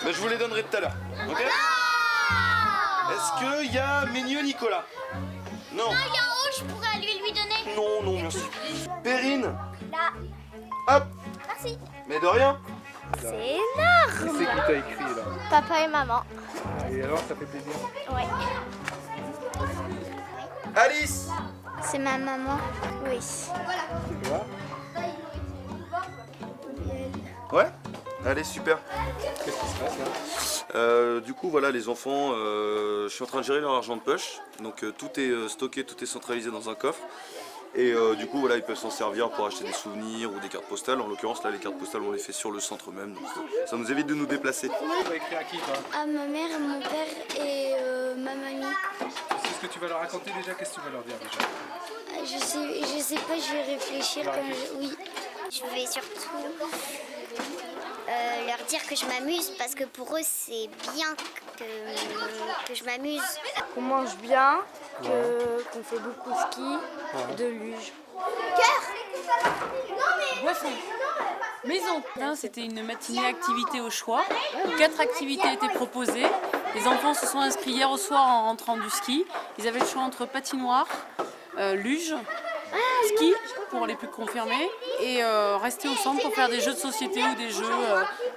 Je vous les donnerai tout à l'heure. Okay. Est-ce qu'il y a Ménieux Nicolas? Non. Non, il y a un haut, je pourrais lui donner. Non, non, merci. Perrine? Là. Hop. Merci. Mais de rien. C'est énorme. Qui c'est qui t'a écrit là? Papa et maman. Et alors, ça fait plaisir? Ouais. Alice? C'est ma maman. Oui. Tu vois? Ouais. Allez, super. Qu'est-ce qui se passe là? Du coup, voilà, les enfants, je suis en train de gérer leur argent de poche. Donc tout est stocké, tout est centralisé dans un coffre. Et du coup, voilà, ils peuvent s'en servir pour acheter des souvenirs ou des cartes postales. En l'occurrence, là, les cartes postales, on les fait sur le centre même. Donc ça nous évite de nous déplacer. Tu vas écrire à qui toi? À ma mère, mon père et ma mamie. C'est ce que tu vas leur raconter déjà? Qu'est-ce que tu vas leur dire déjà? Je sais pas, je vais réfléchir comme oui. Je vais surtout leur dire que je m'amuse parce que pour eux c'est bien que je m'amuse. Qu'on mange bien, qu'on fait beaucoup de ski, de luge. Boisson. Maison. C'était une matinée activité au choix. 4 activités étaient proposées. Les enfants se sont inscrits hier au soir en rentrant du ski. Ils avaient le choix entre patinoire, luge, ski pour les plus confirmés et rester au centre pour faire des jeux de société ou des jeux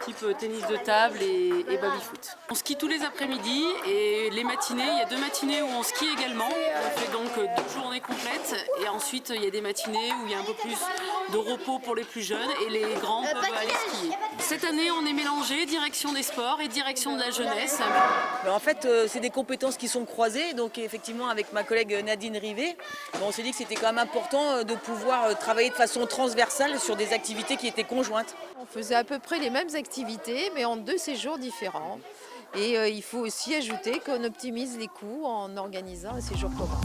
type tennis de table et baby-foot. On skie tous les après-midi et les matinées, il y a 2 matinées où on skie également. On fait donc 2 journées complètes et ensuite il y a des matinées où il y a un peu plus de repos pour les plus jeunes et les grands peuvent aller skier. Cette année on est mélangé direction des sports et direction de la jeunesse. En fait, c'est des compétences qui sont croisées. Donc effectivement, avec ma collègue Nadine Rivet, on s'est dit que c'était quand même important de pouvoir travailler de façon transversale sur des activités qui étaient conjointes. On faisait à peu près les mêmes activités, mais en 2 séjours différents. Et il faut aussi ajouter qu'on optimise les coûts en organisant un séjour commun.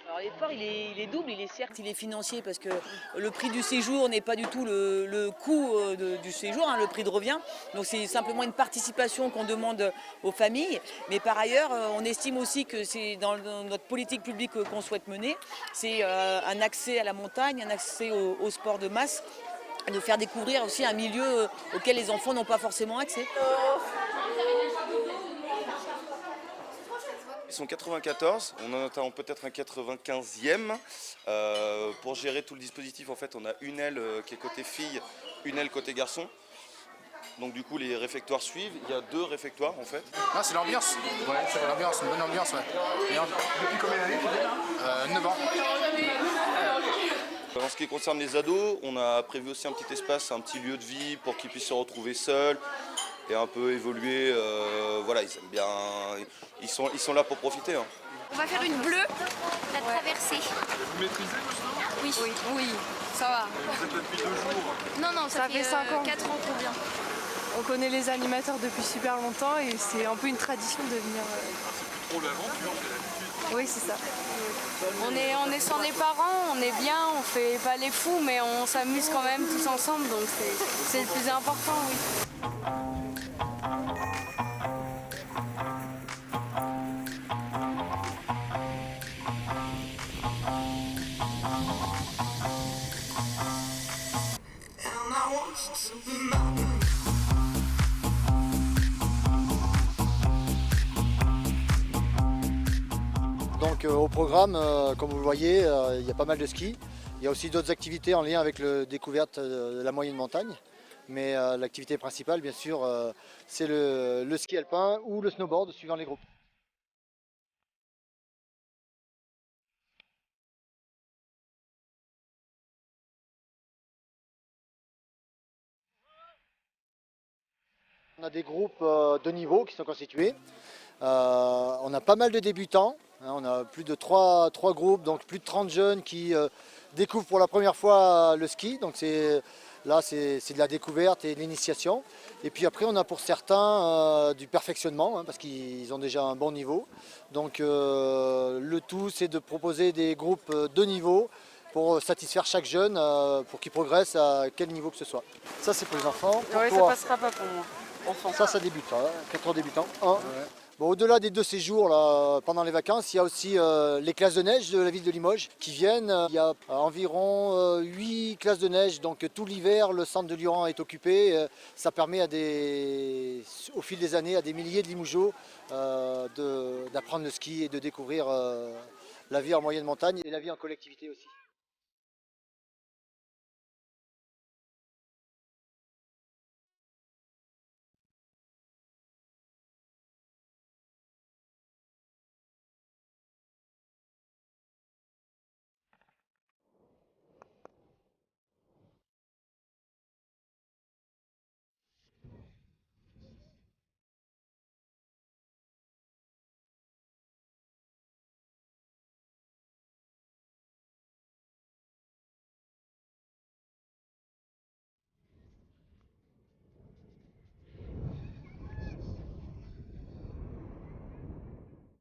Alors l'effort il est double, certes il est financier parce que le prix du séjour n'est pas du tout le coût du séjour, le prix de revient. Donc c'est simplement une participation qu'on demande aux familles. Mais par ailleurs, on estime aussi que c'est dans notre politique publique qu'on souhaite mener, c'est un accès à la montagne, un accès au sport de masse, de faire découvrir aussi un milieu auquel les enfants n'ont pas forcément accès. Ils sont 94, on en attend peut-être un 95e. Pour gérer tout le dispositif, en fait, on a une aile qui est côté fille, une aile côté garçon. Donc du coup, les réfectoires suivent. Il y a 2 réfectoires, en fait. Non, c'est l'ambiance. Ouais, c'est l'ambiance, une bonne ambiance, ouais. Depuis combien d'années? 9 ans. En ce qui concerne les ados, on a prévu aussi un petit espace, un petit lieu de vie pour qu'ils puissent se retrouver seuls et un peu évoluer. Voilà, ils aiment bien, ils sont là pour profiter. Hein. On va faire une bleue, la traversée. Vous maîtrisez Oui. Oui, ça va. Vous êtes depuis 2 jours. Non, Ça fait 5 ans. 4 ans qu'on vient. On connaît les animateurs depuis super longtemps et c'est un peu une tradition de venir. C'est plus trop l'aventure que l'habitude. Oui, c'est ça. On est sans les parents, on est bien, on fait pas les fous, mais on s'amuse quand même tous ensemble, donc c'est le plus important, oui. Donc au programme, comme vous le voyez, il y a pas mal de ski. Il y a aussi d'autres activités en lien avec la découverte de la moyenne montagne. Mais l'activité principale, bien sûr, c'est le ski alpin ou le snowboard, suivant les groupes. On a des groupes de niveau qui sont constitués. On a pas mal de débutants. On a plus de 3 groupes, donc plus de 30 jeunes qui découvrent pour la première fois le ski. Donc là, c'est de la découverte et de l'initiation. Et puis après, on a pour certains du perfectionnement, parce qu'ils ont déjà un bon niveau. Donc le tout, c'est de proposer des groupes de niveau pour satisfaire chaque jeune, pour qu'il progresse à quel niveau que ce soit. Ça c'est pour les enfants. Pour Oui, ça toi, passera pas pour moi. Enfant. ça débute, 4 heures débutants. Bon, au-delà des 2 séjours là, pendant les vacances, il y a aussi les classes de neige de la ville de Limoges qui viennent. Il y a environ 8 classes de neige, donc tout l'hiver le centre de Lyon est occupé. Ça permet au fil des années à des milliers de Limougeaux d'apprendre le ski et de découvrir la vie en moyenne montagne et la vie en collectivité aussi.